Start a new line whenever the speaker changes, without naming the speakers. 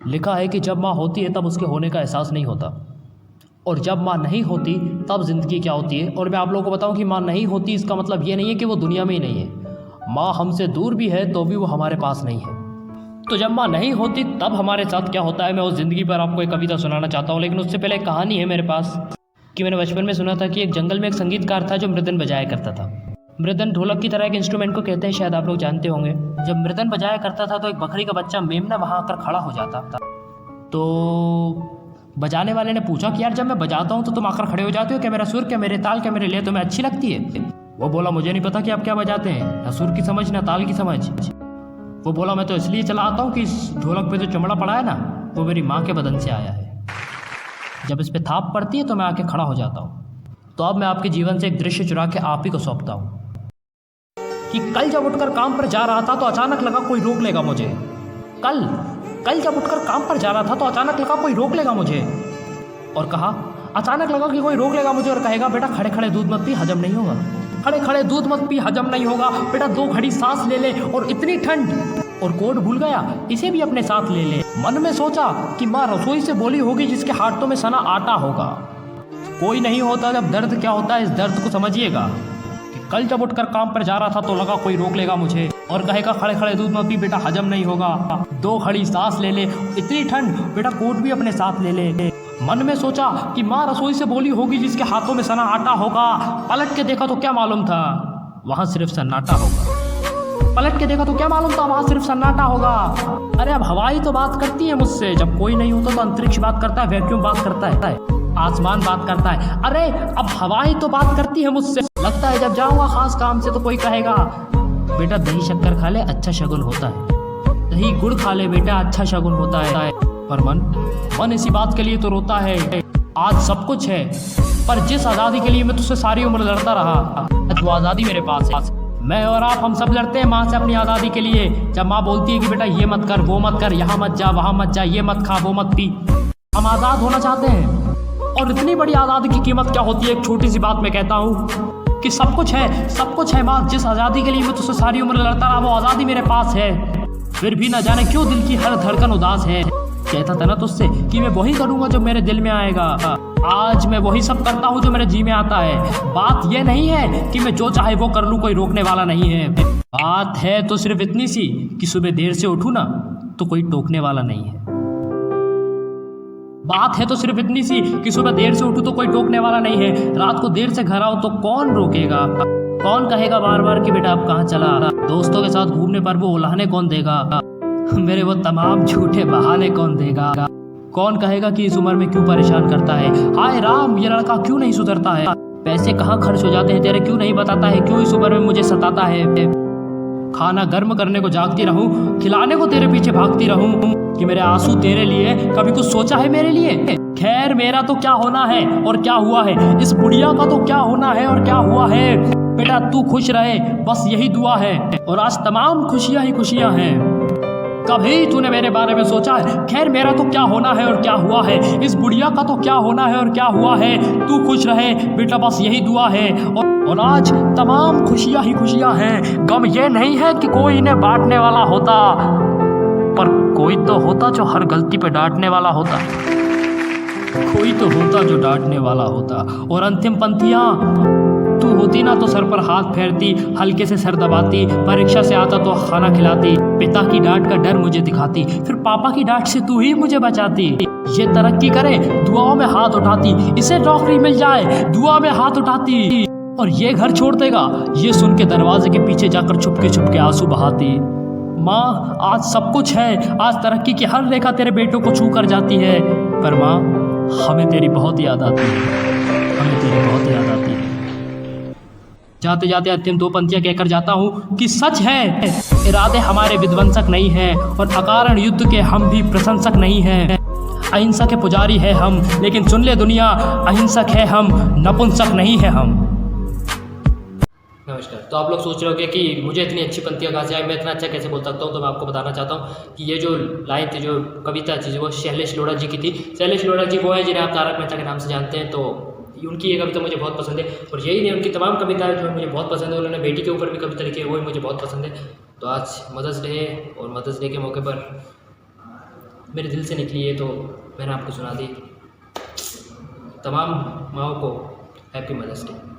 लिखा है कि जब माँ होती है तब उसके होने का एहसास नहीं होता, और जब माँ नहीं होती तब ज़िंदगी क्या होती है। और मैं आप लोगों को बताऊं कि माँ नहीं होती इसका मतलब ये नहीं है कि वो दुनिया में ही नहीं है। माँ हमसे दूर भी है तो भी वो हमारे पास नहीं है। तो जब माँ नहीं होती तब हमारे साथ क्या होता है, मैं उस ज़िंदगी पर आपको एक कविता सुनाना चाहता हूँ। लेकिन उससे पहले एक कहानी है मेरे पास कि मैंने बचपन में सुना था कि एक जंगल में एक संगीतकार था जो मृदंग बजाया करता था। मृदंग ढोलक की तरह एक इंस्ट्रूमेंट को कहते हैं, शायद आप लोग जानते होंगे। जब मृदंग बजाया करता था तो एक बकरी का बच्चा मेमना वहाँ आकर खड़ा हो जाता था। तो बजाने वाले ने पूछा कि यार जब मैं बजाता हूँ तो तुम आकर खड़े हो जाते हो, क्या मेरा सुर, क्या मेरे ताल, क्या मेरे लिए तुम्हें अच्छी लगती है? वो बोला मुझे नहीं पता कि आप क्या बजाते हैं, ना सुर की समझ ना ताल की समझ। वो बोला मैं तो इसलिए चला आता हूँ कि इस ढोलक पे जो चमड़ा पड़ा है ना वो मेरी माँ के बदन से आया है। जब इस पे थाप पड़ती है तो मैं आके खड़ा हो जाता हूँ। तो अब मैं आपके जीवन से एक दृश्य चुरा के आप ही को सौंपता हूँ कि कल जब उठकर काम पर जा रहा था तो अचानक लगा कोई रोक लेगा मुझे। कल जब उठकर काम पर जा रहा था तो अचानक लगा कोई रोक लेगा मुझे, और कहा अचानक लगा कि कोई रोक लेगा मुझे और कहेगा बेटा खड़े खड़े दूध मत पी, हजम नहीं होगा। खड़े खड़े दूध मत पी, हजम नहीं होगा। बेटा 2 घड़ी सांस ले ले, और इतनी ठंड, और कोट भूल गया इसे भी अपने साथ ले ले। मन में सोचा कि माँ रसोई से बोली होगी जिसके हाथों में सना आटा होगा। कोई नहीं होता जब दर्द क्या होता है, इस दर्द को समझिएगा। कल जब उठकर काम पर जा रहा था तो लगा कोई रोक लेगा मुझे और कहेगा खड़े खड़े दूध मत पी, बेटा हजम नहीं होगा। 2 घड़ी सांस ले ले, इतनी ठंड, बेटा कोट भी अपने साथ ले ले। मन में सोचा कि माँ रसोई से बोली होगी जिसके हाथों में सना आटा होगा। पलट के देखा तो क्या मालूम था, वहाँ सिर्फ सन्नाटा होगा। पलट के देखा तो क्या मालूम था, वहाँ सिर्फ सन्नाटा होगा। अरे अब हवा ही तो बात करती है मुझसे, जब कोई नहीं होता तो अंतरिक्ष बात करता है, वैक्यूम बात करता है, आसमान बात करता है। अरे अब हवा ही तो बात करती है मुझसे। लगता है जब जाऊंगा खास काम से तो कोई कहेगा बेटा दही शक्कर खा ले, अच्छा शगुन होता है। दही गुड़ खा ले बेटा, अच्छा शगुन होता है। पर मन इसी बात के लिए तो रोता है। आज सब कुछ है, पर जिस आज़ादी के लिए मैं तुझसे सारी उम्र लड़ता रहा, आज वो आज़ादी मेरे पास है। मैं और आप हम सब लड़ते हैं माँ से अपनी आज़ादी के लिए। जब माँ बोलती है कि बेटा ये मत कर, वो मत कर, यहाँ मत जा, वहाँ मत जा, ये मत खा, वो मत पी, हम आज़ाद होना चाहते हैं। और इतनी बड़ी आज़ादी की कीमत क्या होती है, एक छोटी सी बात मैं कहता हूँ कि सब कुछ है माँ। जिस आज़ादी के लिए मैं तुझसे सारी उम्र लड़ता रहा वो आज़ादी मेरे पास है। फिर भी न जाने क्यों दिल की हर धड़कन उदास है। कहता था ना तुझसे कि मैं वही करूँगा जो मेरे दिल में आएगा। आज मैं वही सब करता हूँ जो मेरे जी में आता है। बात यह नहीं है कि मैं जो चाहे वो कर लूँ, कोई रोकने वाला नहीं है। बात है तो सिर्फ इतनी सी कि सुबह देर से उठूँ ना तो कोई टोकने वाला नहीं है। बात है तो सिर्फ इतनी सी कि सुबह देर से उठूँ तो कोई टोकने वाला नहीं है। रात को देर से घर आओ तो कौन रोकेगा, कौन कहेगा बार बार कि बेटा अब कहाँ चला। दोस्तों के साथ घूमने पर वो उलाहने कौन देगा, मेरे वो तमाम झूठे बहाने कौन देगा। कौन कहेगा कि इस उम्र में क्यों परेशान करता है, हाय राम ये लड़का क्यों नहीं सुधरता है। पैसे कहाँ खर्च हो जाते हैं तेरे, क्यों नहीं बताता है, क्यों इस उम्र में मुझे सताता है। खाना गर्म करने को जागती रहूं, खिलाने को तेरे पीछे भागती रहूं, कि मेरे आंसू तेरे लिए, कभी कुछ सोचा है मेरे लिए। खैर मेरा तो क्या होना है और क्या हुआ है, इस बुढ़िया का तो क्या होना है और क्या हुआ है। बेटा तू खुश रहे बस यही दुआ है, और आज तमाम खुशियां ही खुशियां हैं। कभी तूने मेरे बारे में सोचा है, खैर मेरा तो क्या होना है और क्या हुआ है, इस बुढ़िया का तो क्या होना है और क्या हुआ है। तू खुश रहे बेटा बस यही दुआ है, और आज तमाम खुशियां ही खुशियां हैं। गम ये नहीं है कि कोई इन्हें बांटने वाला होता, पर कोई तो होता जो हर गलती पे डांटने वाला होता। कोई तो होता जो डांटने वाला होता। और अंतिम पंक्तियां, तू होती ना तो सर पर हाथ फेरती, हल्के से सर दबाती, परीक्षा से आता तो खाना खिलाती, पिता की डांट का डर मुझे दिखाती, फिर पापा की डांट से तू ही मुझे बचाती। ये तरक्की करे दुआओं में हाथ उठाती, इसे नौकरी मिल जाए दुआ में हाथ उठाती, और ये घर छोड़ देगा ये सुन के दरवाजे के पीछे जाकर छुपके आंसू बहाती। माँ आज सब कुछ है, आज तरक्की की हर रेखा तेरे बेटों को छू कर जाती है, पर माँ हमें तेरी बहुत याद आती है, हमें तेरी बहुत याद आती है। जाते जाते अंतिम 2 पंक्तियां कहकर जाता हूँ कि सच है इरादे हमारे विध्वंसक नहीं है, और अकारण युद्ध के हम भी प्रशंसक नहीं हैं। अहिंसा के पुजारी है हम, लेकिन सुन ले दुनिया अहिंसक है हम, नपुंसक नहीं है हम। नमस्कार। तो आप लोग सोच रहे होंगे कि मुझे इतनी अच्छी पंक्तियाँ कहाँ से आई, मैं इतना अच्छा कैसे बोल सकता हूँ। तो मैं आपको बताना चाहता हूँ कि ये जो लाइन थी, जो कविता थी, वो शैलेश लोढ़ा जी की थी। शैलेश लोढ़ा जी वो है जिन्हें आप तारक मेहता के नाम से जानते हैं। तो उनकी ये कविता मुझे बहुत पसंद है, और यही नहीं उनकी तमाम कविताएं जो मुझे बहुत पसंद है। उन्होंने बेटी के ऊपर भी कविता लिखी है, वो भी मुझे बहुत पसंद है। तो आज मदर्स डे है, और मदर्स डे के मौके पर मेरे दिल से निकली है तो मैंने आपको सुना दी। तमाम माँओं को हैप्पी मदर्स डे।